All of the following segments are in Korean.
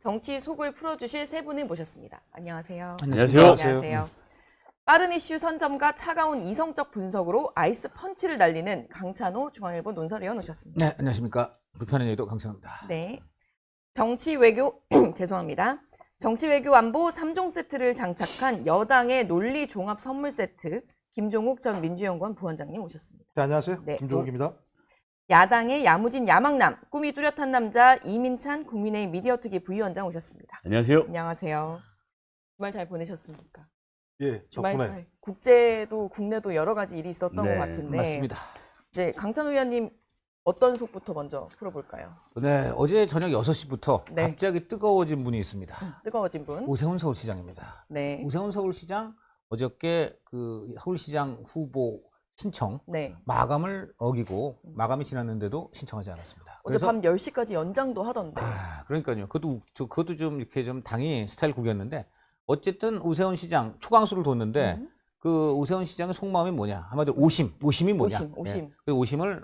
정치 속을 풀어주실 세 분을 모셨습니다. 안녕하세요. 안녕하세요. 안녕하세요. 빠른 이슈 선점과 차가운 이성적 분석으로 아이스 펀치를 날리는 강찬호 중앙일보 논설위원 오셨습니다. 네, 안녕하십니까. 불편한 얘기도 강찬호입니다. 네. 정치 외교, 죄송합니다. 정치 외교 안보 3종 세트를 장착한 여당의 논리 종합 선물 세트, 김종욱 전 민주연구원 부원장님 오셨습니다. 네, 안녕하세요. 네, 김종욱입니다. 야당의 야무진 야망남, 꿈이 뚜렷한 남자 이민찬 국민의힘 미디어특위 부위원장 오셨습니다. 안녕하세요. 안녕하세요. 주말 잘 보내셨습니까? 예, 주말 덕분에. 잘. 국제도 국내도 여러 가지 일이 있었던 네, 것 같은데. 맞습니다. 이제 강찬호 위원님 어떤 속부터 먼저 풀어볼까요? 네, 어제 저녁 6시부터 네. 갑자기 뜨거워진 분이 있습니다. 뜨거워진 분. 오세훈 서울시장입니다. 네. 오세훈 서울시장 어저께 그 서울시장 후보 신청 네. 마감을 어기고 마감이 지났는데도 신청하지 않았습니다. 어젯밤 10시까지 연장도 하던데. 그러니까요. 그것도 좀 이렇게 좀 당이 스타일 구겼는데 어쨌든 오세훈 시장 초강수를 뒀는데 그 오세훈 시장의 속마음이 뭐냐? 한마디로 오심이 뭐냐? 오심. 예. 그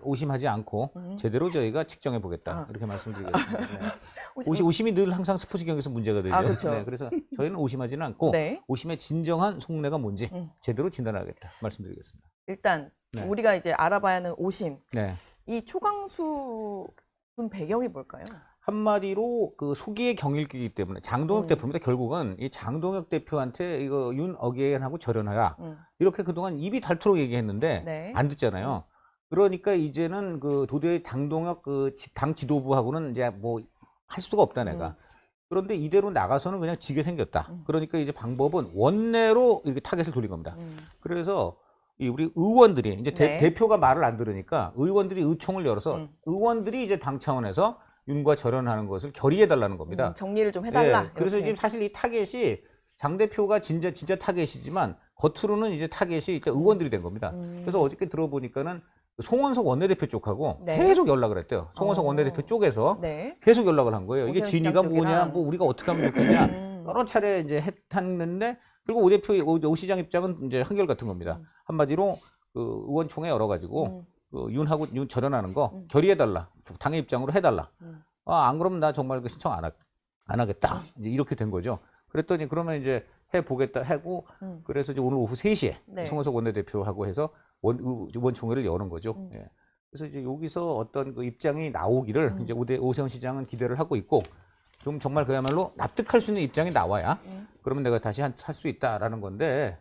오심하지 않고 제대로 저희가 측정해 보겠다. 아. 이렇게 말씀드리겠습니다. 네. 오심이 늘 항상 스포츠 경기에서 문제가 되죠. 아, 그렇죠. 네, 그래서 저희는 오심하지는 않고 네. 오심의 진정한 속내가 뭔지 음. 제대로 진단하겠다 말씀드리겠습니다. 일단 네. 우리가 이제 알아봐야 하는 오심. 네. 이 초강수 분 배경이 뭘까요? 한마디로 그 소기의 경일기이기 때문에 장동혁 대표입니다. 결국은 이 장동혁 대표한테 이거 윤어게인하고 절연하라 이렇게 그동안 입이 닳도록 얘기했는데 네. 안 듣잖아요. 그러니까 이제는 그 도저히 장동혁 그 당 지도부하고는 이제 뭐 할 수가 없다 내가. 그런데 이대로 나가서는 그냥 지게 생겼다. 그러니까 이제 방법은 원내로 이렇게 타겟을 돌린 겁니다. 그래서 이 우리 의원들이 이제 네. 대표가 말을 안 들으니까 의원들이 의총을 열어서 의원들이 이제 당 차원에서 윤과 절연하는 것을 결의해 달라는 겁니다. 정리를 좀 해달라. 예, 그래서 이렇게. 지금 사실 이 타겟이 장 대표가 진짜 타겟이지만 겉으로는 이제 타겟이 일단 의원들이 된 겁니다. 그래서 어저께 들어보니까는 송원석 원내대표 쪽하고 네. 계속 연락을 했대요. 송원석 원내대표 쪽에서 네. 계속 연락을 한 거예요. 이게 오세훈 진위가 시장 뭐냐, 쪽이랑. 뭐 우리가 어떻게 하면 좋겠냐 여러 차례 이제 했는데 그리고 오 시장 입장은 이제 한결같은 겁니다. 한마디로 그 의원총회 열어가지고 그 윤하고 윤 절연하는 거 결의해달라. 당의 입장으로 해달라. 안 그러면 나 정말 그 신청 안 하겠다. 이제 이렇게 된 거죠. 그랬더니 그러면 이제 해보겠다 하고 그래서 이제 오늘 오후 3시에 네. 송원석 원내대표하고 해서 원총회를 여는 거죠. 예. 그래서 이제 여기서 어떤 그 입장이 나오기를 이제 오세훈 시장은 기대를 하고 있고 좀 정말 그야말로 납득할 수 있는 입장이 나와야 그러면 내가 다시 할 수 있다라는 건데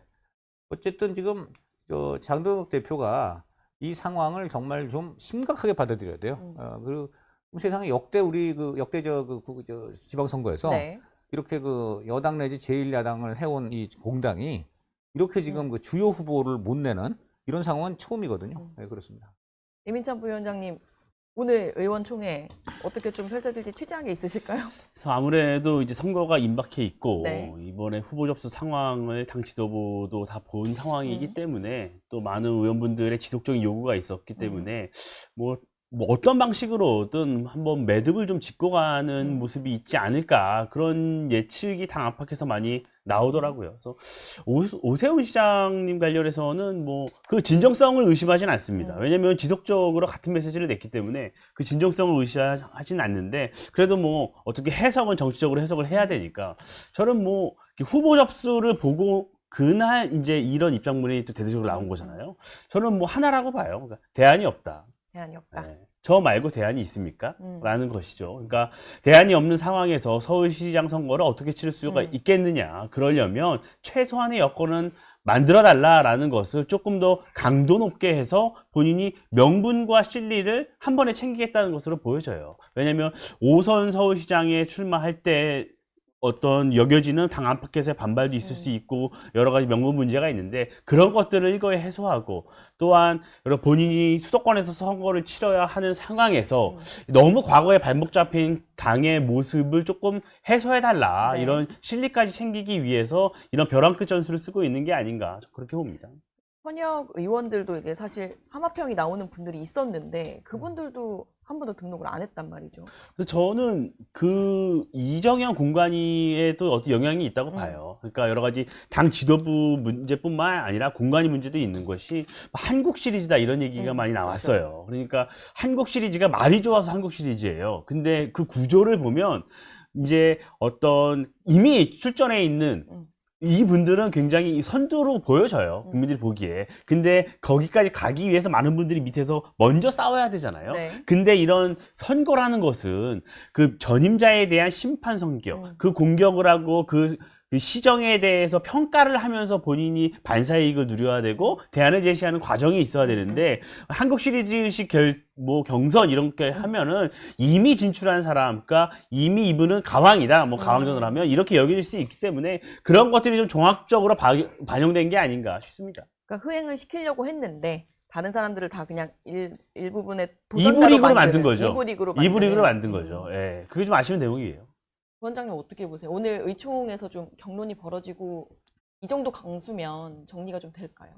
어쨌든 지금 저 장동혁 대표가 이 상황을 정말 좀 심각하게 받아들여야 돼요. 그리고 세상에 역대 지방선거에서 네. 이렇게 그 여당 내지 제1야당을 해온 이 공당이 이렇게 지금 그 주요 후보를 못 내는 이런 상황은 처음이거든요. 네, 그렇습니다. 이민찬 부위원장님 오늘 의원총회 어떻게 좀 펼쳐질지 취재한 게 있으실까요? 그래서 아무래도 이제 선거가 임박해 있고 네. 이번에 후보 접수 상황을 당 지도부도 다 본 상황이기 때문에 또 많은 의원분들의 지속적인 요구가 있었기 때문에 뭐 어떤 방식으로든 한번 매듭을 좀 짚고 가는 모습이 있지 않을까 그런 예측이 당 안팎에서 많이 나오더라고요. 그래서 오세훈 시장님 관련해서는 뭐 그 진정성을 의심하진 않습니다. 왜냐하면 지속적으로 같은 메시지를 냈기 때문에 그 진정성을 의심하진 않는데 그래도 뭐 어떻게 해석은 정치적으로 해석을 해야 되니까 저는 뭐 후보 접수를 보고 그날 이제 이런 입장문이 또 대대적으로 나온 거잖아요. 저는 뭐 하나라고 봐요. 그러니까 대안이 없다. 대안이 없다. 네. 저 말고 대안이 있습니까? 라는 것이죠. 그러니까 대안이 없는 상황에서 서울시장 선거를 어떻게 치를 수가 있겠느냐. 그러려면 최소한의 여건은 만들어달라라는 것을 조금 더 강도 높게 해서 본인이 명분과 실리를 한 번에 챙기겠다는 것으로 보여져요. 왜냐하면 5선 서울시장에 출마할 때 어떤 여겨지는 당 안팎에서의 반발도 있을 수 있고 여러 가지 명분 문제가 있는데 그런 것들을 일거에 해소하고 또한 본인이 수도권에서 선거를 치러야 하는 상황에서 너무 과거에 발목 잡힌 당의 모습을 조금 해소해달라 네. 이런 실리까지 챙기기 위해서 이런 벼랑 끝 전술을 쓰고 있는 게 아닌가 그렇게 봅니다. 현역 의원들도 이게 사실 하마평이 나오는 분들이 있었는데 그분들도 한 번도 등록을 안 했단 말이죠. 그래서 저는 그 이정현 공관위에도 어떤 영향이 있다고 봐요. 그러니까 여러 가지 당 지도부 문제뿐만 아니라 공관위 문제도 있는 것이 한국 시리즈다 이런 얘기가 많이 나왔어요. 그러니까 한국 시리즈가 말이 좋아서 한국 시리즈예요. 근데 그 구조를 보면 이제 어떤 이미 출전해 있는 이분들은 굉장히 선두로 보여져요. 국민들이 보기에. 근데 거기까지 가기 위해서 많은 분들이 밑에서 먼저 싸워야 되잖아요. 네. 근데 이런 선거라는 것은 그 전임자에 대한 심판 성격, 그 공격을 하고 그 시정에 대해서 평가를 하면서 본인이 반사이익을 누려야 되고 대안을 제시하는 과정이 있어야 되는데 한국 시리즈식 경선 이런 게 하면은 이미 진출한 사람, 그러니까 이미 이분은 가왕이다, 뭐 가왕전을 하면 이렇게 여겨질 수 있기 때문에 그런 것들이 좀 종합적으로 반영된 게 아닌가 싶습니다. 그러니까 흥행을 시키려고 했는데 다른 사람들을 다 그냥 일부분의 이부 도전자로 리그로 만든 거죠. 이부 리그로 이부 리그로 만든 거죠. 예, 그게 좀 아쉬운 대목이에요. 부원장님 어떻게 보세요? 오늘 의총에서 좀 경론이 벌어지고 이 정도 강수면 정리가 좀 될까요?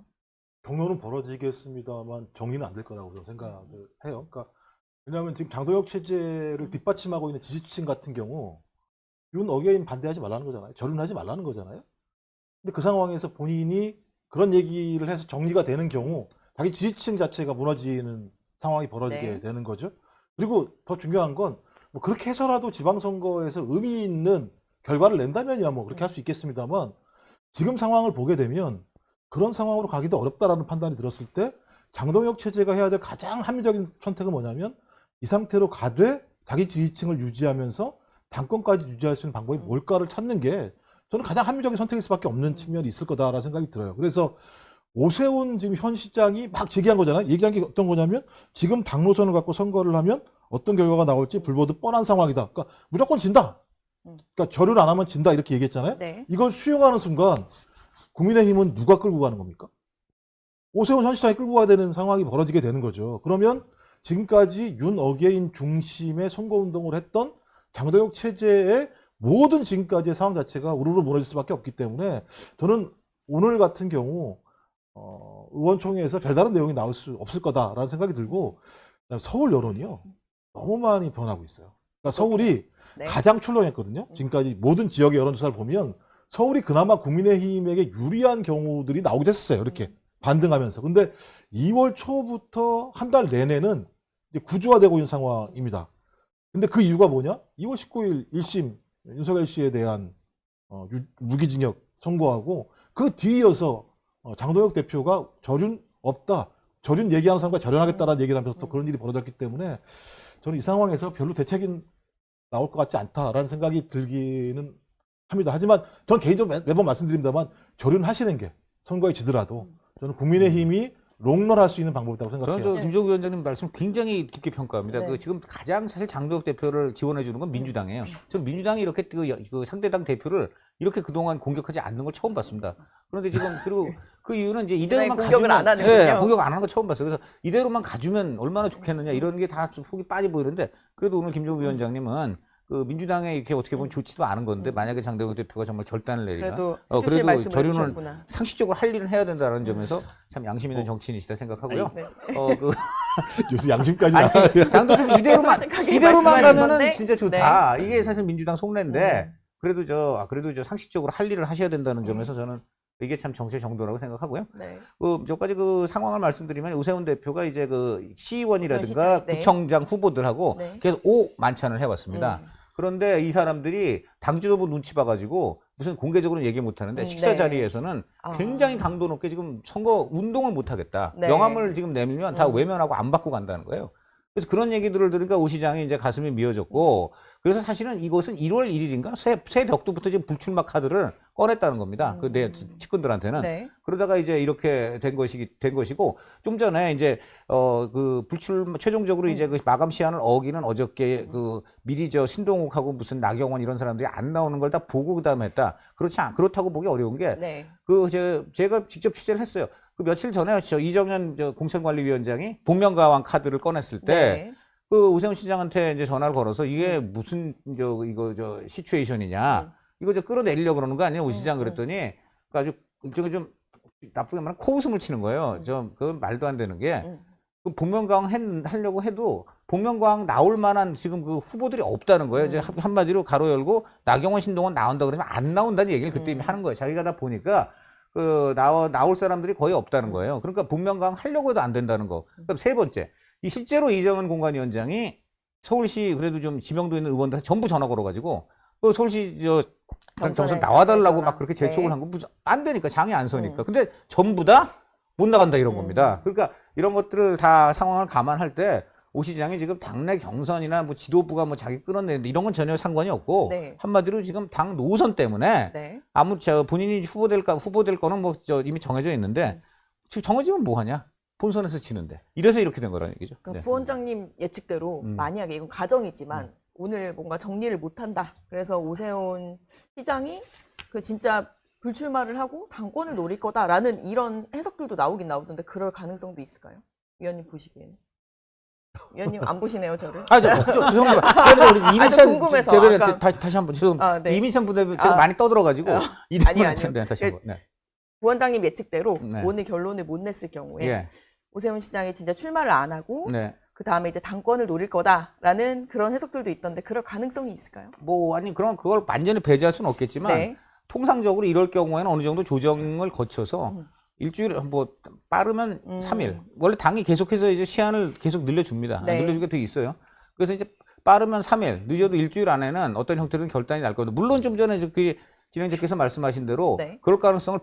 경로는 벌어지겠습니다만 정리는 안 될 거라고 저는 생각을 해요. 그러니까 왜냐하면 지금 장도혁 체제를 뒷받침하고 있는 지지층 같은 경우 윤 어게인 반대하지 말라는 거잖아요. 결혼하지 말라는 거잖아요. 근데 그 상황에서 본인이 그런 얘기를 해서 정리가 되는 경우 자기 지지층 자체가 무너지는 상황이 벌어지게 네. 되는 거죠. 그리고 더 중요한 건 뭐 그렇게 해서라도 지방선거에서 의미 있는 결과를 낸다면야 뭐 그렇게 할 수 있겠습니다만 지금 상황을 보게 되면 그런 상황으로 가기도 어렵다라는 판단이 들었을 때 장동혁 체제가 해야 될 가장 합리적인 선택은 뭐냐면 이 상태로 가되 자기 지지층을 유지하면서 당권까지 유지할 수 있는 방법이 뭘까를 찾는 게 저는 가장 합리적인 선택일 수밖에 없는 측면이 있을 거다라는 생각이 들어요. 그래서 오세훈 지금 현 시장이 막 제기한 거잖아요. 얘기한 게 어떤 거냐면 지금 당 노선을 갖고 선거를 하면 어떤 결과가 나올지 불보듯 뻔한 상황이다. 그러니까 무조건 진다. 그러니까 절유를 안 하면 진다 이렇게 얘기했잖아요. 네. 이걸 수용하는 순간 국민의힘은 누가 끌고 가는 겁니까? 오세훈 현 시장이 끌고 가야 되는 상황이 벌어지게 되는 거죠. 그러면 지금까지 윤 어게인 중심의 선거운동을 했던 장동혁 체제의 모든 지금까지의 상황 자체가 우르르 무너질 수밖에 없기 때문에 저는 오늘 같은 경우 의원총회에서 별다른 내용이 나올 수 없을 거다라는 생각이 들고 서울 여론이요. 너무 많이 변하고 있어요. 그러니까 서울이 네. 가장 출렁했거든요. 지금까지 모든 지역의 여론조사를 보면 서울이 그나마 국민의힘에게 유리한 경우들이 나오기도 했었어요. 이렇게 반등하면서. 근데 2월 초부터 한 달 내내는 이제 구조화되고 있는 상황입니다. 근데 그 이유가 뭐냐? 2월 19일 1심 윤석열 씨에 대한 무기징역 선고하고 그 뒤이어서 장동혁 대표가 절윤 없다. 절윤 얘기하는 사람과 절연하겠다라는 얘기를 하면서 또 그런 일이 벌어졌기 때문에 저는 이 상황에서 별로 대책이 나올 것 같지 않다라는 생각이 들기는 합니다. 하지만 전 개인적으로 매번 말씀드립니다만 절윤하시는 게 선거에 지더라도 저는 국민의힘이 롱런할 수 있는 방법이라고 생각해요. 저는 김종국 위원장님 말씀 굉장히 깊게 평가합니다. 네. 그 지금 가장 사실 장도혁 대표를 지원해 주는 건 민주당이에요. 저는 민주당이 이렇게 그 상대당 대표를 이렇게 그동안 공격하지 않는 걸 처음 봤습니다. 그런데 지금 그리고 그 이유는 이제 이대로만 공격을 가주면 안 하는군요. 공격 안 하는 거 처음 봤어요. 그래서 이대로만 가주면 얼마나 좋겠느냐 이런 게 다 속이 빠져 보이는데 그래도 오늘 김종국 위원장님은 그 민주당에 이렇게 어떻게 보면 좋지도 않은 건데 만약에 장동혁 대표가 정말 결단을 내리면 그래도 해주실 그래도 말씀을 저류는 해주셨구나. 상식적으로 할 일은 해야 된다는 점에서 참 양심 있는 정치인이시다 생각하고요. 네. 요새 양심까지 아니, 나와야 돼요. 장도혁 이대로만 솔직하게 이대로만 말씀하시는 가면은 건데, 진짜 좋다. 이게 사실 민주당 속내인데 그래도 저 상식적으로 할 일을 하셔야 된다는 점에서 저는 이게 참 정치의 정도라고 생각하고요. 네. 몇 가지 그 상황을 말씀드리면 오세훈 대표가 이제 그 시의원이라든가 시장, 네. 구청장 후보들하고 네. 계속 만찬을 해왔습니다. 그런데 이 사람들이 당 지도부 눈치 봐가지고 무슨 공개적으로는 얘기 못하는데 식사 네. 자리에서는 굉장히 강도 높게 지금 선거 운동을 못하겠다. 네. 명함을 지금 내밀면 다 외면하고 안 받고 간다는 거예요. 그래서 그런 얘기들을 들으니까 오 시장이 이제 가슴이 미어졌고 그래서 사실은 이것은 1월 1일인가 새벽부터 지금 불출마 카드를 꺼냈다는 겁니다. 그 내 측근들한테는. 네. 그러다가 이제 이렇게 된 것이고 좀 전에 이제 그 최종적으로 이제 그 마감 시한을 어기는 어저께 그 미리 신동욱하고 무슨 나경원 이런 사람들이 안 나오는 걸 다 보고 그다음에 했다. 그렇다고 보기 어려운 게 네. 제가 직접 취재를 했어요. 그 며칠 전에 이정현 공천관리위원장이 복면가왕 카드를 꺼냈을 때 네. 그 오세훈 시장한테 이제 전화를 걸어서 이게 무슨 시츄에이션이냐. 이거 끌어내리려고 그러는 거 아니에요? 오 시장 그랬더니 아주 좀 나쁘게 말하면 코웃음을 치는 거예요. 그건 말도 안 되는 게 그 복면가왕 하려고 해도 복면가왕 나올 만한 지금 그 후보들이 없다는 거예요. 이제 한마디로 가로 열고 나경원 신동원 나온다 그러면 안 나온다는 얘기를 그때 이미 하는 거예요. 자기가 다 보니까 나올 사람들이 거의 없다는 거예요. 그러니까 복면가왕 하려고 해도 안 된다는 거. 그럼 세 번째. 실제로 이정은 공관위원장이 서울시 그래도 좀 지명도 있는 의원들 전부 전화 걸어가지고 서울시 경선 경선에 나와달라고 참여하거나. 막 그렇게 재촉을 네. 한 거 안 되니까 장이 안 서니까. 근데 전부 다 못 나간다 이런 겁니다. 그러니까 이런 것들을 다 상황을 감안할 때 오 시장이 지금 당내 경선이나 뭐 지도부가 뭐 자기 끌어내는데 이런 건 전혀 상관이 없고 네. 한마디로 지금 당 노선 때문에 네. 아무 본인이 후보될 거는 뭐 이미 정해져 있는데 지금 정해지면 뭐 하냐? 본선에서 지는데. 이래서 이렇게 된 거라는 얘기죠. 그러니까 네. 부원장님 예측대로 만약에 이건 가정이지만 오늘 뭔가 정리를 못한다. 그래서 오세훈 시장이 그 진짜 불출마를 하고 당권을 노릴 거다라는 이런 해석들도 나오긴 나오던데 그럴 가능성도 있을까요? 위원님 보시기에는? 위원님 안 보시네요, 저를. 죄송합니다. 우리 이민찬 궁금해서 대변인 아까- 다시 한번 죄송합니다. 네. 이민찬 부대변인 제가 많이 떠들어가지고 이 아니요. 네, 다시 한번. 네. 부원장님 예측대로 네. 오늘 결론을 못 냈을 경우에 예. 오세훈 시장이 진짜 출마를 안 하고 네. 그 다음에 이제 당권을 노릴 거다라는 그런 해석들도 있던데 그럴 가능성이 있을까요? 뭐 아니 그럼 그걸 완전히 배제할 수는 없겠지만 네. 통상적으로 이럴 경우에는 어느 정도 조정을 거쳐서 일주일 뭐 빠르면 3일. 원래 당이 계속해서 이제 시한을 계속 늘려줍니다. 네. 늘려주게 돼 있어요. 그래서 이제 빠르면 3일, 늦어도 일주일 안에는 어떤 형태로든 결단이 날 겁니다. 물론 좀 전에 그 진행자께서 말씀하신 대로 네. 그럴 가능성을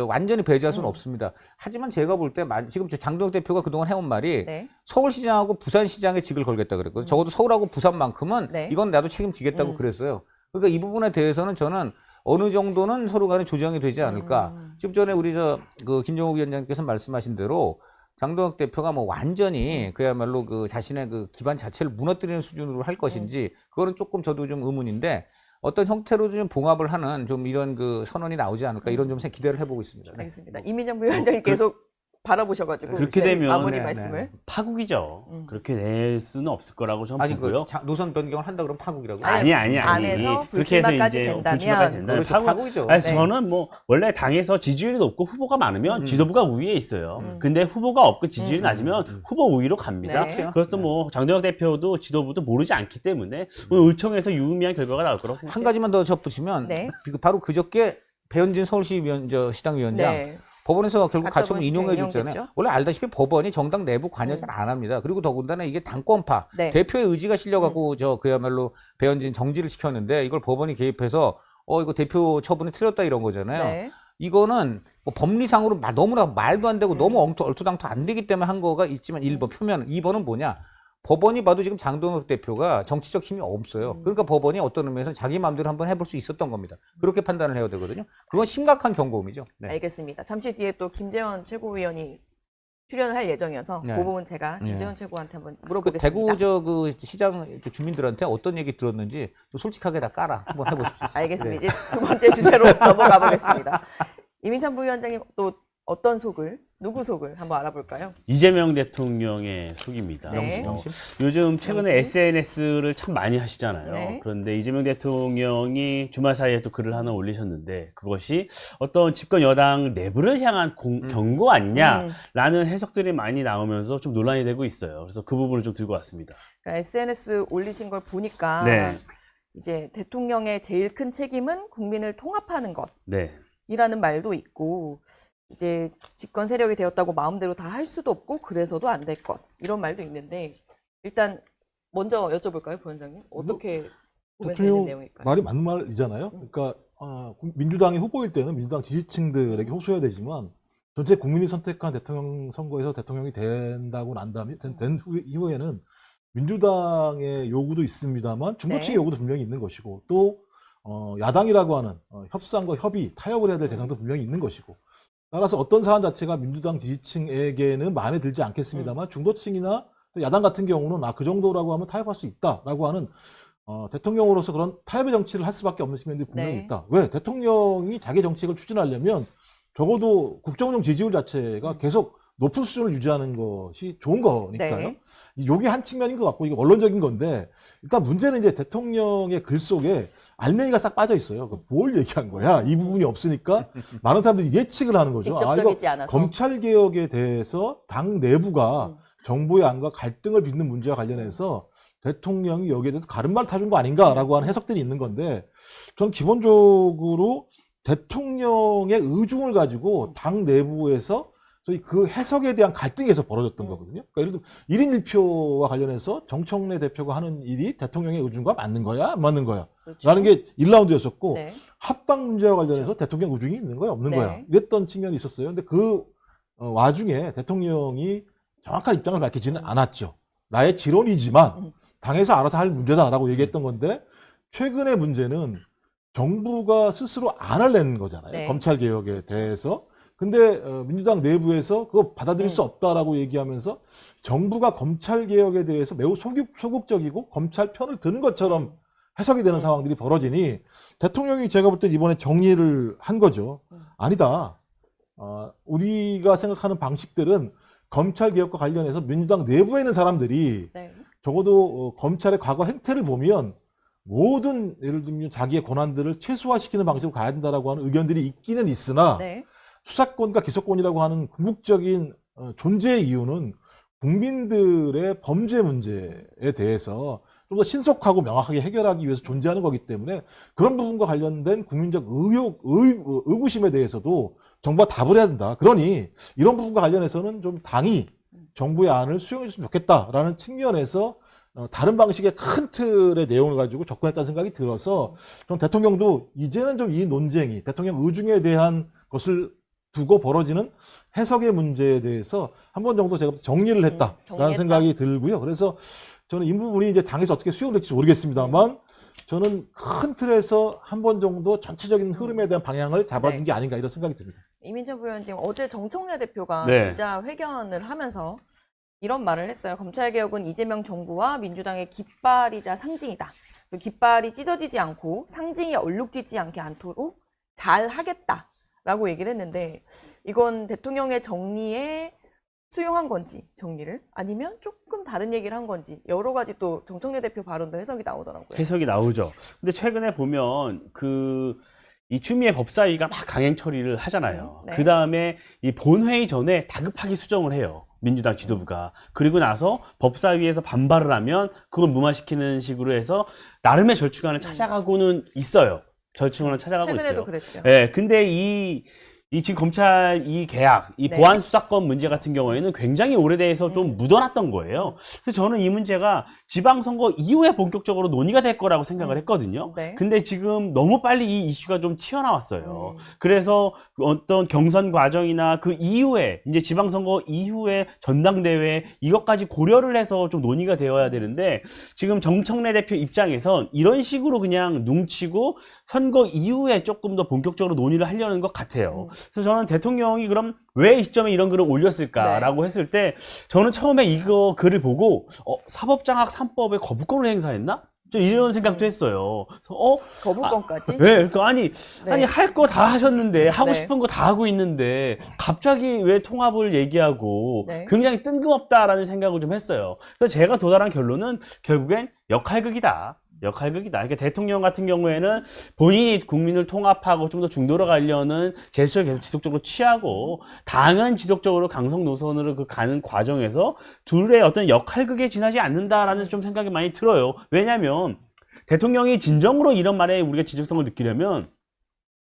완전히 배제할 수는 없습니다. 하지만 제가 볼 때 지금 장동혁 대표가 그동안 해온 말이 네. 서울시장하고 부산시장에 직을 걸겠다 그랬거든요. 적어도 서울하고 부산만큼은 네. 이건 나도 책임지겠다고 그랬어요. 그러니까 이 부분에 대해서는 저는 어느 정도는 서로 간에 조정이 되지 않을까. 좀 전에 우리 그 김정욱 위원장님께서 말씀하신 대로 장동혁 대표가 뭐 완전히 그야말로 그 자신의 그 기반 자체를 무너뜨리는 수준으로 할 것인지 그거는 조금 저도 좀 의문인데 어떤 형태로 좀 봉합을 하는 좀 이런 그 선언이 나오지 않을까 이런 좀 기대를 해보고 있습니다. 네. 알겠습니다. 이민정 부위원장님 계속 바라보셔가지고 그렇게 네, 되면 마무리 네, 말씀을. 파국이죠. 그렇게 낼 수는 없을 거라고 저는 아니 보고요. 그 노선 변경을 한다 그러면 파국이라고. 아니, 아니. 안에서 그렇게 해서 불출마까지 이제 된다면 불출마까지 된다면 그렇죠. 파국이죠. 아니, 네. 저는 뭐 원래 당에서 지지율이 높고 후보가 많으면 지도부가 우위에 있어요. 근데 후보가 없고 지지율이 낮으면 후보 우위로 갑니다. 네. 그것도 뭐 장동혁 대표도 지도부도 모르지 않기 때문에 오늘 의총에서 유의미한 결과가 나올 거라고 생각해요. 한 가지만 더 덧붙이면 네. 바로 그저께 배현진 서울시 시당위원장 네. 법원에서 결국 가처분 가처분 시켜 인용해 줬잖아요. 인용됐죠? 원래 알다시피 법원이 정당 내부 관여 잘 안 합니다. 그리고 더군다나 이게 당권파 네. 대표의 의지가 실려갖고 그야말로 배현진 정지를 시켰는데 이걸 법원이 개입해서 이거 대표 처분이 틀렸다 이런 거잖아요. 네. 이거는 뭐 법리상으로 너무나 말도 안 되고 너무 얼토당토 안 되기 때문에 한 거가 있지만 1번 표면 2번은 뭐냐? 법원이 봐도 지금 장동혁 대표가 정치적 힘이 없어요. 그러니까 법원이 어떤 의미에서 자기 마음대로 한번 해볼 수 있었던 겁니다. 그렇게 판단을 해야 되거든요. 그건 심각한 경고음이죠. 네. 알겠습니다. 잠시 뒤에 또 김재원 최고위원이 출연을 할 예정이어서 네. 그 부분 제가 네. 김재원 최고한테 한번 그 물어보겠습니다. 대구 그 시장 주민들한테 어떤 얘기 들었는지 좀 솔직하게 다 깔아 한번 해보십시오. 알겠습니다. 네. 이제 두 번째 주제로 넘어가 보겠습니다. 이민찬 부위원장님 또 어떤 속을, 누구 속을 한번 알아볼까요? 이재명 대통령의 속입니다. 네. 명심? 요즘 최근에 명심? SNS를 참 많이 하시잖아요. 네. 그런데 이재명 대통령이 주말 사이에 또 글을 하나 올리셨는데 그것이 어떤 집권 여당 내부를 향한 경고 아니냐라는 해석들이 많이 나오면서 좀 논란이 되고 있어요. 그래서 그 부분을 좀 들고 왔습니다. 그러니까 SNS 올리신 걸 보니까 네. 이제 대통령의 제일 큰 책임은 국민을 통합하는 네. 것이라는 말도 있고 이제 집권 세력이 되었다고 마음대로 다 할 수도 없고 그래서도 안 될 것 이런 말도 있는데 일단 먼저 여쭤볼까요, 부원장님? 어떻게 보면 되는 대통령 내용일까요? 말이 맞는 말이잖아요. 그러니까 민주당이 후보일 때는 민주당 지지층들에게 호소해야 되지만 전체 국민이 선택한 대통령 선거에서 대통령이 된다고 난 다음에 된 이후에는 민주당의 요구도 있습니다만 중도층의 네. 요구도 분명히 있는 것이고 또 야당이라고 하는 협상과 협의, 타협을 해야 될 대상도 분명히 있는 것이고 따라서 어떤 사안 자체가 민주당 지지층에게는 마음에 들지 않겠습니다만 중도층이나 야당 같은 경우는 그 정도라고 하면 타협할 수 있다라고 하는 대통령으로서 그런 타협의 정치를 할 수밖에 없는 측면들이 분명히 네. 있다. 왜? 대통령이 자기 정책을 추진하려면 적어도 국정운영 지지율 자체가 계속 높은 수준을 유지하는 것이 좋은 거니까요. 네. 이게 한 측면인 것 같고 이게 원론적인 건데 일단 문제는 이제 대통령의 글 속에 알맹이가 싹 빠져 있어요. 뭘 얘기한 거야? 이 부분이 없으니까 많은 사람들이 예측을 하는 거죠. 직접적이지 않아서. 검찰 개혁에 대해서 당 내부가 정부의 안과 갈등을 빚는 문제와 관련해서 대통령이 여기에 대해서 가름말 타준 거 아닌가라고 하는 해석들이 있는 건데 전 기본적으로 대통령의 의중을 가지고 당 내부에서 소위 그 해석에 대한 갈등에서 벌어졌던 거거든요. 그러니까 예를 들어 1인 1표와 관련해서 정청래 대표가 하는 일이 대통령의 의중과 맞는 거야, 안 맞는 거야? 그렇죠. 라는 게 1라운드였었고 네. 합당 문제와 관련해서 대통령 의중이 있는 거야, 없는 네. 거야? 이랬던 측면이 있었어요. 근데 그 와중에 대통령이 정확한 입장을 밝히지는 않았죠. 나의 지론이지만 당에서 알아서 할 문제다라고 얘기했던 건데 최근의 문제는 정부가 스스로 안을 낸 거잖아요. 네. 검찰 개혁에 대해서. 근데 민주당 내부에서 그거 받아들일 수 없다라고 얘기하면서 정부가 검찰 개혁에 대해서 매우 소극적이고 검찰 편을 드는 것처럼 해석이 되는 상황들이 벌어지니 대통령이 제가 볼 때 이번에 정리를 한 거죠. 아니다. 우리가 생각하는 방식들은 검찰 개혁과 관련해서 민주당 내부에 있는 사람들이 네. 적어도 검찰의 과거 행태를 보면 모든 예를 들면 자기의 권한들을 최소화시키는 방식으로 가야 된다라고 하는 의견들이 있기는 있으나 네. 수사권과 기소권이라고 하는 궁극적인 존재의 이유는 국민들의 범죄 문제에 대해서 좀 더 신속하고 명확하게 해결하기 위해서 존재하는 거기 때문에 그런 부분과 관련된 국민적 의구심에 대해서도 정부가 답을 해야 된다. 그러니 이런 부분과 관련해서는 좀 당이 정부의 안을 수용해 줬으면 좋겠다라는 측면에서 다른 방식의 큰 틀의 내용을 가지고 접근했다는 생각이 들어서 좀 대통령도 이제는 좀 이 논쟁이 대통령 의중에 대한 것을 두고 벌어지는 해석의 문제에 대해서 한 번 정도 제가 정리를 했다라는 정리했다. 생각이 들고요. 그래서 저는 이 부분이 이제 당에서 어떻게 수용될지 모르겠습니다만 저는 큰 틀에서 한 번 정도 전체적인 흐름에 대한 방향을 잡아준 네. 게 아닌가 이런 생각이 듭니다. 이민재 부위원님 어제 정청래 대표가 네. 기자회견을 하면서 이런 말을 했어요. 검찰개혁은 이재명 정부와 민주당의 깃발이자 상징이다. 그 깃발이 찢어지지 않고 상징이 얼룩지지 않도록 잘 하겠다라고 얘기를 했는데 이건 대통령의 정리에 수용한 건지 정리를 아니면 조금 다른 얘기를 한 건지 여러 가지 또 정청래 대표 발언도 해석이 나오더라고요. 해석이 나오죠. 근데 최근에 보면 이 추미애 법사위가 막 강행 처리를 하잖아요. 네. 그 다음에 이 본회의 전에 다급하게 수정을 해요. 민주당 지도부가. 그리고 나서 법사위에서 반발을 하면 그걸 무마시키는 식으로 해서 나름의 절충안을 찾아가고는 있어요. 절충안을 찾아가고 최근에도 있어요. 그랬죠. 네, 근데 이 지금 검찰 이 계약, 이 네. 보안 수사권 문제 같은 경우에는 굉장히 오래돼서 좀 묻어놨던 거예요. 그래서 저는 이 문제가 지방선거 이후에 본격적으로 논의가 될 거라고 생각을 했거든요. 네. 근데 지금 너무 빨리 이 이슈가 좀 튀어나왔어요. 그래서 어떤 경선 과정이나 그 이후에 이제 지방선거 이후에 전당대회 이것까지 고려를 해서 좀 논의가 되어야 되는데 지금 정청래 대표 입장에선 이런 식으로 그냥 눈치고 선거 이후에 조금 더 본격적으로 논의를 하려는 것 같아요. 그래서 저는 대통령이 그럼 왜 이 시점에 이런 글을 올렸을까라고 했을 때 저는 처음에 이거 글을 보고 사법장악 3법에 거부권을 행사했나? 좀 이런 생각도 했어요. 그래서 거부권까지. 네, 그러니까 아니 네. 할 거 다 하셨는데 하고 네. 싶은 거 다 하고 있는데 갑자기 왜 통합을 얘기하고 네. 굉장히 뜬금없다라는 생각을 좀 했어요. 그래서 제가 도달한 결론은 결국엔 역할극이다. 그러니까 대통령 같은 경우에는 본인이 국민을 통합하고 좀 더 중도로 가려는 제스처를 계속 지속적으로 취하고 당은 지속적으로 강성 노선으로 가는 과정에서 둘의 어떤 역할극에 지나지 않는다라는 좀 생각이 많이 들어요. 왜냐하면 대통령이 진정으로 이런 말에 우리가 지적성을 느끼려면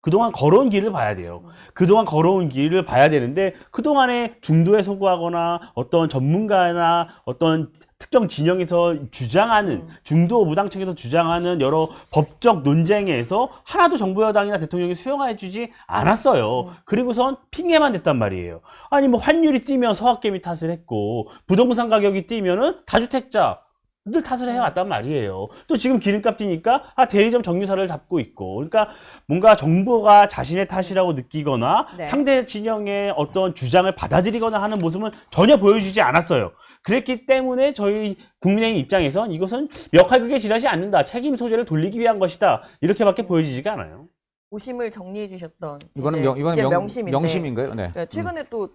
그동안 걸어온 길을 봐야 돼요. 그동안 걸어온 길을 봐야 되는데 그동안에 중도에 소구하거나 어떤 전문가나 어떤 특정 진영에서 주장하는 중도 무당층에서 주장하는 여러 법적 논쟁에서 하나도 정부 여당이나 대통령이 수용해 주지 않았어요. 그리고선 핑계만 댔단 말이에요. 아니 뭐 환율이 뛰면 서학개미 탓을 했고 부동산 가격이 뛰면은 다주택자 늘 탓을 해왔단 말이에요. 또 지금 기름값 뛰니까 대리점 정유사를 잡고 있고 그러니까 뭔가 정부가 자신의 탓이라고 느끼거나 네. 상대 진영의 어떤 주장을 받아들이거나 하는 모습은 전혀 보여주지 않았어요. 그랬기 때문에 저희 국민의힘 입장에선 이것은 역할극에 지나지 않는다. 책임 소재를 돌리기 위한 것이다. 이렇게밖에 보여지지가 않아요. 오심을 정리해 주셨던 이거는 이제 명심인데 명심인가요? 네. 네, 최근에 또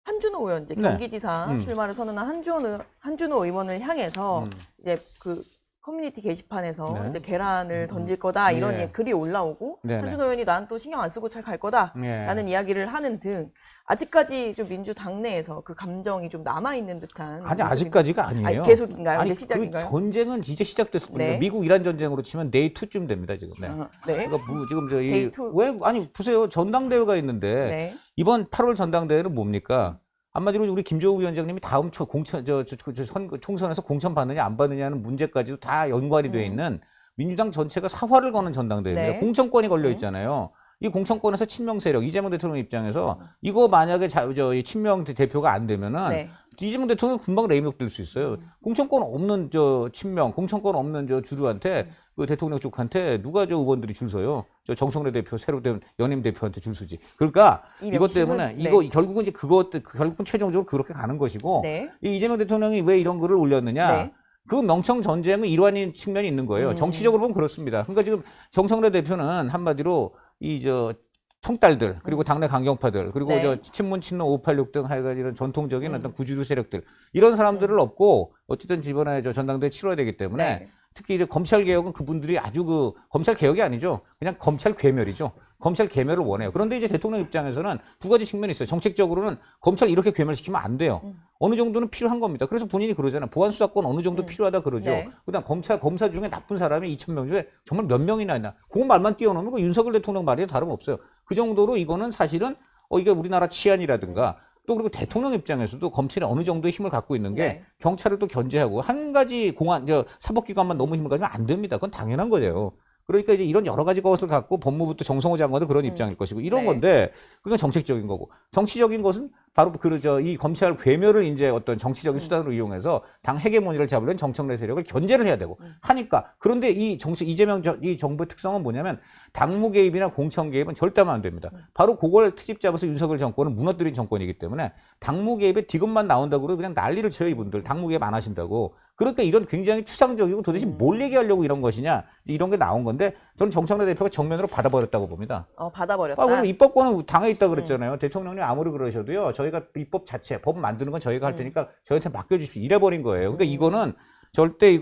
한준호 의원 이제 네. 경기지사 출마를 선언한 한준호 의원을 향해서 이제 그 커뮤니티 게시판에서 네. 이제 계란을 던질 거다 이런 예. 글이 올라오고 네, 네. 한준호 의원이 난 또 신경 안 쓰고 잘 갈 거다라는 예. 이야기를 하는 등 아직까지 좀 민주 당내에서 그 감정이 좀 남아 있는 듯한 아니 모습이- 아직까지가 아니에요. 아니, 계속인가요? 아니 이제 시작인가요? 그 전쟁은 이제 시작됐을 뿐이에요. 네. 미국 이란 전쟁으로 치면 데이 2쯤 됩니다 지금. 네. 네. 그러니까 지금 저희 데이 투. 왜 아니 보세요 전당대회가 있는데 네. 이번 8월 전당대회는 뭡니까? 한마디로 우리 김조우 위원장님이 다음 총선에서 공천 받느냐 안 받느냐는 문제까지도 다 연관이 되어 있는 민주당 전체가 사활을 거는 전당대회입니다. 네. 공천권이 걸려 있잖아요. 이 공천권에서 친명 세력 이재명 대통령 입장에서 이거 만약에 이 친명 대표가 안 되면은 네. 이재명 대통령 금방 레임덕될 수 있어요. 공천권 없는 친명, 공천권 없는 주류한테 그 대통령 쪽한테 누가 의원들이 줄 서요? 정청래 대표 새로 된 연임 대표한테 줄 서지. 그러니까 이 이것 명칭은, 때문에 네. 이거 결국은 이제 결국은 최종적으로 그렇게 가는 것이고 네. 이 이재명 대통령이 왜 이런 글을 올렸느냐? 네. 그 명청 전쟁의 일환인 측면이 있는 거예요. 정치적으로 보면 그렇습니다. 그러니까 지금 정청래 대표는 한마디로 청딸들 그리고 당내 강경파들 그리고 네. 친문 친노 586 등 하여간 이런 전통적인 어떤 구주류 세력들 이런 사람들을 업고 어쨌든 이번에 전당대회 치러야 되기 때문에 네. 특히 이제 검찰 개혁은 그분들이 아주 검찰 개혁이 아니죠. 그냥 검찰 괴멸이죠. 검찰 괴멸을 원해요. 그런데 이제 대통령 입장에서는 두 가지 측면이 있어요. 정책적으로는 검찰 이렇게 괴멸시키면 안 돼요. 어느 정도는 필요한 겁니다. 그래서 본인이 그러잖아요. 보안 수사권 어느 정도 필요하다 그러죠. 네. 그다음 검사 중에 나쁜 사람이 2,000명 중에 정말 몇 명이나 있나. 그 말만 띄워놓으면 그 윤석열 대통령 말이 다름없어요. 그 정도로 이거는 사실은 이게 우리나라 치안이라든가 또 그리고 대통령 입장에서도 검찰이 어느 정도의 힘을 갖고 있는 게 네. 경찰을 또 견제하고 한 가지 사법기관만 너무 힘을 가지면 안 됩니다. 그건 당연한 거예요. 그러니까 이제 이런 여러 가지 것을 갖고 법무부도 정성호 장관도 그런 입장일 것이고 이런 네. 건데 그건 정책적인 거고 정치적인 것은 바로 이 검찰 괴멸을 이제 어떤 정치적인 수단으로 이용해서 당 헤게모니를 잡으려는 정청래 세력을 견제를 해야 되고 하니까 그런데 이 정부의 특성은 뭐냐면 당무 개입이나 공천 개입은 절대 하면 안 됩니다. 바로 그걸 트집 잡아서 윤석열 정권을 무너뜨린 정권이기 때문에 당무 개입에 디귿만 나온다고 그냥 난리를 쳐요 이분들 당무 개입 안 하신다고. 그러니까 이런 굉장히 추상적이고 도대체 뭘 얘기하려고 이런 것이냐 이런 게 나온 건데 저는 정청래 대표가 정면으로 받아버렸다고 봅니다. 받아버렸다. 그럼 입법권은 당에 있다 그랬잖아요. 대통령이 아무리 그러셔도요. 저희가 입법 자체, 법 만드는 건 저희가 할 테니까 저희한테 맡겨주십시오. 이래버린 거예요. 그러니까 이거는 절대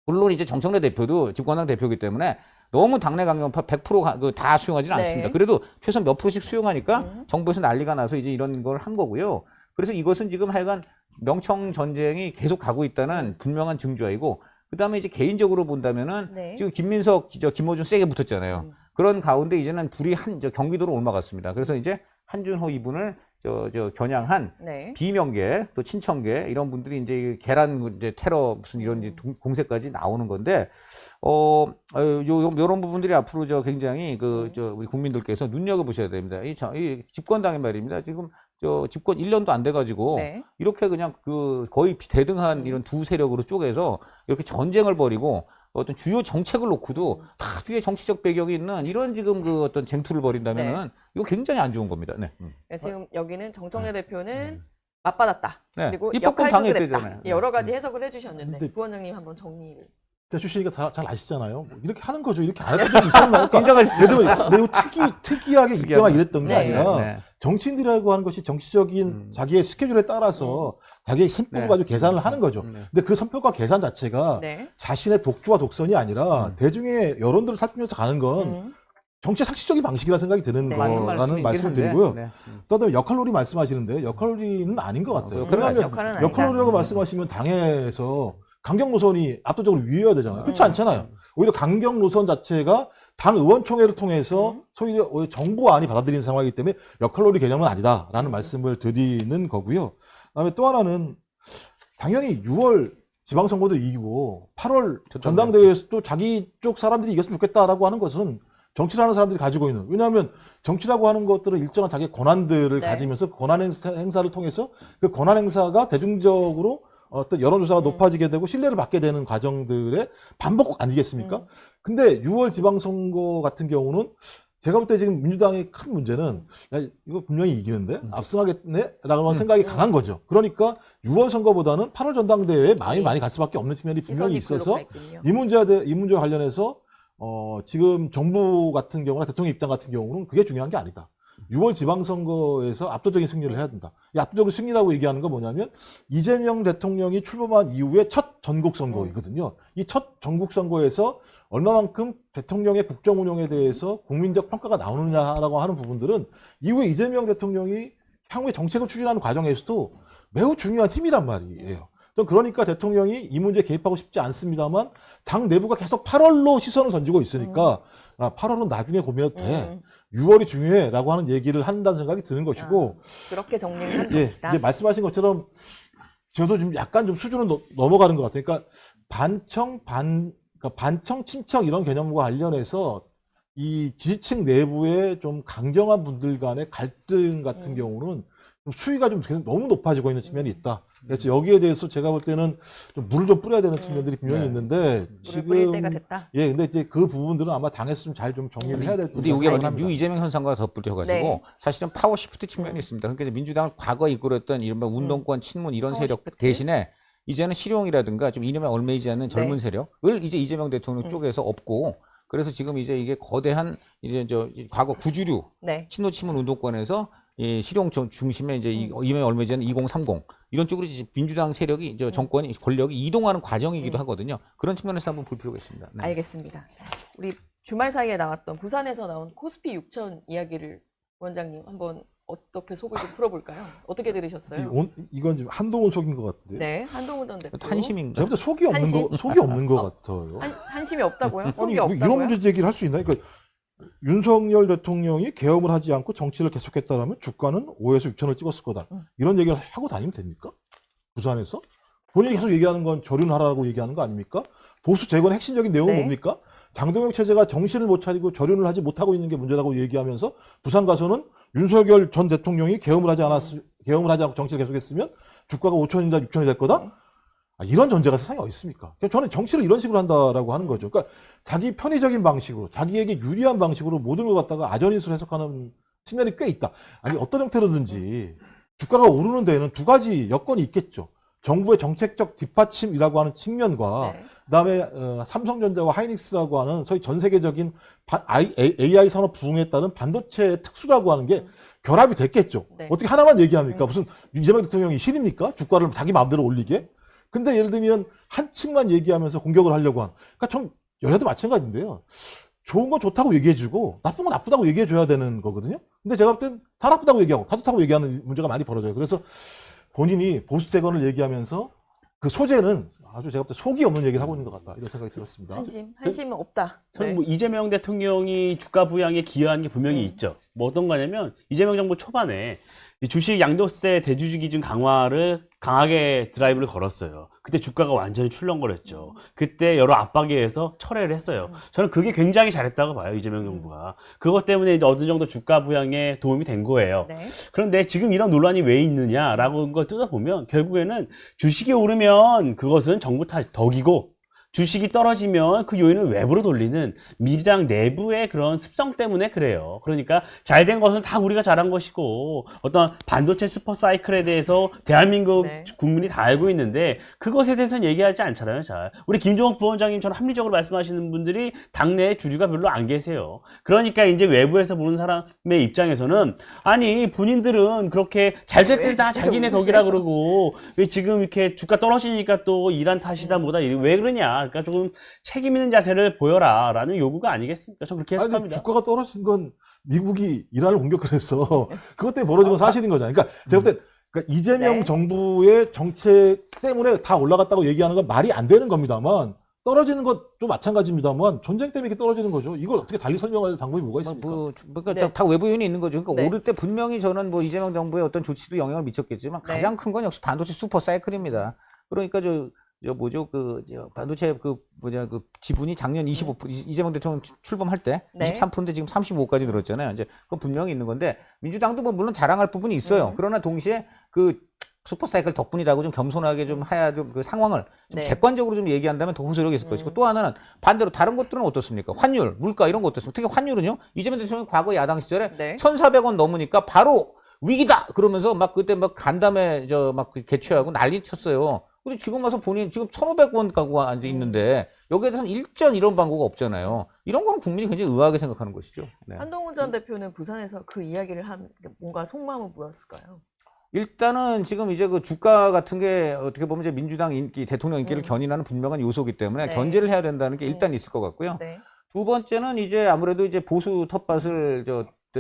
물론 이제 정청래 대표도 집권당 대표이기 때문에 너무 당내 강경파 100% 다 수용하지는 네. 않습니다. 그래도 최소 몇 프로씩 수용하니까 정부에서 난리가 나서 이제 이런 걸 한 거고요. 그래서 이것은 지금 하여간 명청 전쟁이 계속 가고 있다는 분명한 증조이고 그다음에 이제 개인적으로 본다면은 네. 지금 김민석, 김어준 세게 붙었잖아요. 그런 가운데 이제는 불이 경기도로 옮아갔습니다. 그래서 이제 한준호 이분을 겨냥한 네. 비명계 또 친청계 이런 분들이 이제 계란 테러 무슨 이런 이제 공세까지 나오는 건데 이런 부분들이 앞으로 굉장히 우리 국민들께서 눈여겨 보셔야 됩니다. 이 집권당의 말입니다. 지금 집권 1년도 안 돼가지고 네. 이렇게 그냥 거의 대등한 이런 두 세력으로 쪼개서 이렇게 전쟁을 벌이고 어떤 주요 정책을 놓고도 다 뒤에 정치적 배경이 있는 이런 지금 어떤 쟁투를 벌인다면은 이거 굉장히 안 좋은 겁니다. 네. 네, 지금 여기는 정청래 대표는 맞받았다. 네. 그리고 입법권 역할극을 당에 했다. 있대잖아요. 여러 가지 해석을 해주셨는데 근데- 부원장님 한번 정리를. 출신이니까 잘 아시잖아요. 뭐 이렇게 하는 거죠. 이렇게 안 했던 적이 있었나? 그러니까 인정하시죠? 매우 특이하게 이때만 이랬던 게 네. 아니라 네. 정치인들이라고 하는 것이 정치적인 자기의 스케줄에 따라서 자기의 선표를 네. 가지고 계산을 하는 거죠. 네. 근데 그 선표가 계산 자체가 네. 자신의 독주와 독선이 아니라 대중의 여론들을 살피면서 가는 건 음. 정치 상식적인 방식이라 생각이 드는 네. 맞는 거라는 말씀이긴 말씀을 한데. 드리고요. 네. 또 다음에 역할놀이 말씀하시는데 역할놀이는 아닌 것 같아요. 역할은 왜냐하면 역할은 아니다. 역할놀이라고 말씀하시면 당에서 강경 노선이 압도적으로 위여야 되잖아요. 그렇지 않잖아요. 오히려 강경 노선 자체가 당 의원총회를 통해서 오히려 정부안이 받아들인 상황이기 때문에 역할놀이 개념은 아니다라는 말씀을 드리는 거고요. 그다음에 또 하나는 당연히 6월 지방선거도 이기고 8월 전당대회에서 또 자기 쪽 사람들이 이겼으면 좋겠다라고 하는 것은 정치를 하는 사람들이 가지고 있는, 왜냐하면 정치라고 하는 것들은 일정한 자기의 권한들을 네. 가지면서 권한 행사를 통해서 그 권한 행사가 대중적으로 어떤 여론조사가 높아지게 되고 신뢰를 받게 되는 과정들의 반복 아니겠습니까? 근데 6월 지방선거 같은 경우는 제가 볼 때 지금 민주당의 큰 문제는 야, 이거 분명히 이기는데 압승하겠네? 라는 생각이 강한 거죠. 그러니까 6월 선거보다는 8월 전당대회에 많이 갈 수밖에 없는 측면이 분명히 시선이 있어서 글로 가 있군요. 이 문제와 관련해서 지금 정부 같은 경우나 대통령 입장 같은 경우는 그게 중요한 게 아니다. 6월 지방선거에서 압도적인 승리를 해야 된다. 이 압도적인 승리라고 얘기하는 건 뭐냐면 이재명 대통령이 출범한 이후에 첫 전국 선거이거든요. 이 첫 전국 선거에서 얼마만큼 대통령의 국정 운영에 대해서 국민적 평가가 나오느냐라고 하는 부분들은 이후에 이재명 대통령이 향후에 정책을 추진하는 과정에서도 매우 중요한 힘이란 말이에요. 그러니까 대통령이 이 문제에 개입하고 싶지 않습니다만 당 내부가 계속 8월로 시선을 던지고 있으니까 8월은 나중에 고민해도 돼. 6월이 중요해라고 하는 얘기를 한다는 생각이 드는 것이고 그렇게 정리를 한 예, 것이다. 이제 말씀하신 것처럼 저도 좀 약간 좀 수준은 넘어가는 것 같아요. 그러니까 반청, 친청 이런 개념과 관련해서 이 지지층 내부의 좀 강경한 분들 간의 갈등 같은 경우는 좀 수위가 좀 계속 너무 높아지고 있는 측면이 있다. 그래서 여기에 대해서 제가 볼 때는 좀 물을 좀 뿌려야 되는 측면들이 분명히 네. 있는데 물을 뿌릴 때가 됐다. 예, 근데 이제 그 부분들은 아마 당에서 좀 잘 좀 정리를 해야 될 근데 부분이 이게 뭐냐면 유 이재명 현상과 덧붙여가지고 네. 사실은 파워 시프트 측면이 있습니다. 그러니까 이제 민주당을 과거에 이끌었던 이른바 운동권, 친문 이런 파워 세력 시프트. 대신에 이제는 실용이라든가 좀 이념에 얽매이지 않는 젊은 네. 세력을 이제 이재명 대통령 쪽에서 없고 그래서 지금 이제 이게 거대한 이제 과거 구주류 네. 친노 친문 운동권에서 이 실용 중심에 이제 이념에 얽매이지 않는 2030 이런 쪽으로 이제 민주당 세력이 이제 정권이 권력이 이동하는 과정이기도 하거든요. 그런 측면에서 한번 볼 필요가 있습니다. 네. 알겠습니다. 우리 주말 사이에 나왔던 부산에서 나온 코스피 6천 이야기를 원장님 한번 어떻게 속을 좀 풀어볼까요? 어떻게 들으셨어요? 이건 지금 한동훈 속인 것 같은데. 네, 한동훈 전 대표. 한심인가? 제가 볼 때 속이 없는 한심? 속이 없는 것 같아요. 한심이 없다고요? 속이 아니, 뭐 없다고요? 이런 문제 제기를 할 수 있나요? 그러니까 윤석열 대통령이 계엄을 하지 않고 정치를 계속했다라면 주가는 5에서 6천을 찍었을 거다. 이런 얘기를 하고 다니면 됩니까? 부산에서? 본인이 계속 얘기하는 건 저륜하라고 얘기하는 거 아닙니까? 보수 재건의 핵심적인 내용은 네. 뭡니까? 장동영 체제가 정신을 못 차리고 저륜을 하지 못하고 있는 게 문제라고 얘기하면서 부산 가서는 윤석열 전 대통령이 계엄을 하지 않고 정치를 계속했으면 주가가 5천이나 6천이 될 거다? 이런 전제가 세상에 어디 있습니까? 저는 정치를 이런 식으로 한다라고 하는 거죠. 그러니까 자기 편의적인 방식으로, 자기에게 유리한 방식으로 모든 걸 갖다가 아전인수로 해석하는 측면이 꽤 있다. 아니 어떤 형태로든지 주가가 오르는 데에는 두 가지 여건이 있겠죠. 정부의 정책적 뒷받침이라고 하는 측면과 네. 그다음에 삼성전자와 하이닉스라고 하는 소위 전 세계적인 AI 산업 부흥에 따른 반도체의 특수라고 하는 게 결합이 됐겠죠. 네. 어떻게 하나만 얘기합니까? 무슨 이재명 대통령이 신입니까? 주가를 자기 마음대로 올리게? 근데 예를 들면 한 층만 얘기하면서 공격을 하려고 하는. 그러니까 전 여야도 마찬가지인데요. 좋은 건 좋다고 얘기해주고 나쁜 건 나쁘다고 얘기해줘야 되는 거거든요. 근데 제가 볼 땐 다 나쁘다고 얘기하고 다 좋다고 얘기하는 문제가 많이 벌어져요. 그래서 본인이 보수 재건을 얘기하면서 그 소재는 아주 제가 볼 때 속이 없는 얘기를 하고 있는 것 같다. 이런 생각이 들었습니다. 한심은 없다. 저는 네. 뭐 이재명 대통령이 주가 부양에 기여한 게 분명히 있죠. 뭐 어떤 거냐면 이재명 정부 초반에 이 주식 양도세 대주주 기준 강화를 강하게 드라이브를 걸었어요. 그때 주가가 완전히 출렁거렸죠. 그때 여러 압박에 의해서 철회를 했어요. 저는 그게 굉장히 잘했다고 봐요, 이재명 정부가. 그것 때문에 이제 어느 정도 주가 부양에 도움이 된 거예요. 네. 그런데 지금 이런 논란이 왜 있느냐라고 걸 뜯어보면 결국에는 주식이 오르면 그것은 정부 덕이고 주식이 떨어지면 그 요인을 외부로 돌리는 민주당 내부의 그런 습성 때문에 그래요. 그러니까 잘된 것은 다 우리가 잘한 것이고 어떤 반도체 슈퍼 사이클에 대해서 대한민국 네. 국민이 다 알고 있는데 그것에 대해서는 얘기하지 않잖아요. 잘. 우리 김종욱 부원장님처럼 합리적으로 말씀하시는 분들이 당내에 주주가 별로 안 계세요. 그러니까 이제 외부에서 보는 사람의 입장에서는 아니 본인들은 그렇게 잘 될 때 다 자기네 덕이라 그러고 왜 지금 이렇게 주가 떨어지니까 또 이란 탓이다 뭐다 왜 그러냐. 그러니까 조금 책임 있는 자세를 보여라라는 요구가 아니겠습니까? 저 그렇게 아니, 해석합니다. 주가가 떨어진 건 미국이 이란을 공격을 해서 그것 때문에 벌어진 건 사실인 거잖아요. 그러니까 제가 볼 때 그러니까 이재명 네. 정부의 정책 때문에 다 올라갔다고 얘기하는 건 말이 안 되는 겁니다만 떨어지는 것도 마찬가지입니다만 전쟁 때문에 이렇게 떨어지는 거죠. 이걸 어떻게 달리 설명할 방법이 뭐가 있습니까? 그러니까 네. 다 외부 요인이 있는 거죠. 그러니까 네. 오를 때 분명히 저는 뭐 이재명 정부의 어떤 조치도 영향을 미쳤겠지만 네. 가장 큰 건 역시 반도체 슈퍼 사이클입니다. 그러니까 반도체 그 지분이 작년 25% 이재명 대통령 출범할 때 네. 23%인데 지금 35까지 늘었잖아요. 이제 그건 분명히 있는 건데 민주당도 뭐 물론 자랑할 부분이 있어요. 그러나 동시에 그 슈퍼사이클 덕분이라고 좀 겸손하게 좀 해야 좀 그 상황을 좀 네. 객관적으로 좀 얘기한다면 더 호소력이 있을 것이고 또 하나는 반대로 다른 것들은 어떻습니까? 환율, 물가 이런 거 어떻습니까? 특히 환율은요. 이재명 대통령이 과거 야당 시절에 네. 1,400원 넘으니까 바로 위기다 그러면서 막 그때 막 간담회 막 개최하고 난리 쳤어요. 근데 지금 와서 본인 지금 1,500원 가구가 앉아 있는데 여기에 대해서는 일전 이런 방구가 없잖아요. 이런 거는 국민이 굉장히 의아하게 생각하는 것이죠. 네. 한동훈 전 대표는 부산에서 그 이야기를 한 뭔가 속마음은 뭐였을까요? 일단은 지금 이제 그 주가 같은 게 어떻게 보면 이제 민주당 인기, 대통령 인기를 음. 견인하는 분명한 요소이기 때문에 네. 견제를 해야 된다는 게 일단 있을 것 같고요. 네. 두 번째는 이제 아무래도 이제 보수 텃밭을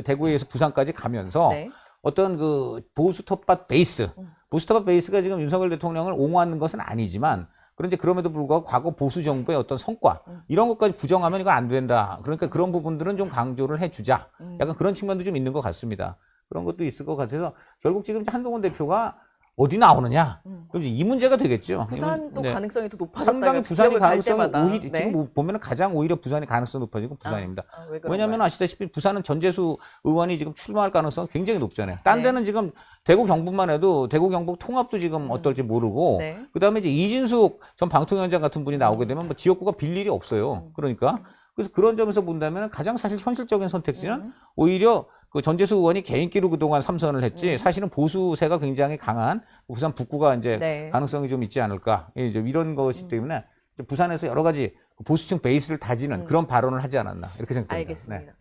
대구에서 부산까지 가면서 네. 어떤 그 보수 텃밭 베이스, 보수 텃밭 베이스가 지금 윤석열 대통령을 옹호하는 것은 아니지만 그런데 그럼에도 불구하고 과거 보수 정부의 어떤 성과 이런 것까지 부정하면 이거 안 된다. 그러니까 그런 부분들은 좀 강조를 해주자. 약간 그런 측면도 좀 있는 것 같습니다. 그런 것도 있을 것 같아서 결국 지금 한동훈 대표가 어디 나오느냐? 그럼 이제 이 문제가 되겠죠. 부산도 네. 가능성이 더 높아졌다. 상당히 부산이 가능성이 오히려 네. 지금 보면은 가장 오히려 부산이 가능성이 높아진 건 부산입니다. 왜 그런가요? 왜냐하면 아시다시피 부산은 전재수 의원이 지금 출마할 가능성이 굉장히 높잖아요. 딴 네. 데는 지금 대구 경북만 해도 대구 경북 통합도 지금 어떨지 모르고 네. 그다음에 이제 이진숙 전 방통위원장 같은 분이 나오게 되면 뭐 지역구가 빌 일이 없어요. 그러니까 그래서 그런 점에서 본다면 가장 사실 현실적인 선택지는 오히려 그 전재수 의원이 개인기로 그동안 삼선을 했지 사실은 보수세가 굉장히 강한 부산 북구가 이제 네. 가능성이 좀 있지 않을까 이제 이런 것이기 때문에 부산에서 여러 가지 보수층 베이스를 다지는 그런 발언을 하지 않았나 이렇게 생각됩니다. 알겠습니다.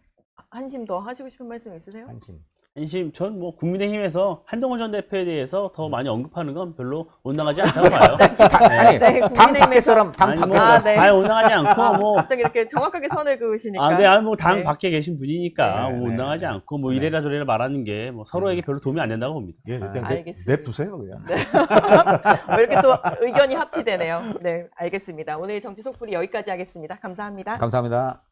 한심 더 하시고 싶은 말씀 있으세요? 네. 한심. 안심, 전 뭐 국민의힘에서 한동훈 전 대표에 대해서 더 많이 언급하는 건 별로 온당하지 않다고 봐요. 아니, 네, 당 밖에 사람, 당 아니, 밖에 뭐, 사람. 네. 아예 온당하지 않고 뭐 갑자기 이렇게 정확하게 선을 그으시니까. 아, 네, 아니 뭐당 네. 밖에 계신 분이니까 네, 뭐 네, 온당하지 네. 않고 뭐 이래라 저래라 말하는 게 뭐 서로에게 별로 도움이 안 된다고 봅니다. 예, 그냥 알겠습니다. 냅두세요 그냥. 왜 이렇게 또 의견이 합치되네요. 네, 알겠습니다. 오늘 정치 속풀이 여기까지 하겠습니다. 감사합니다. 감사합니다.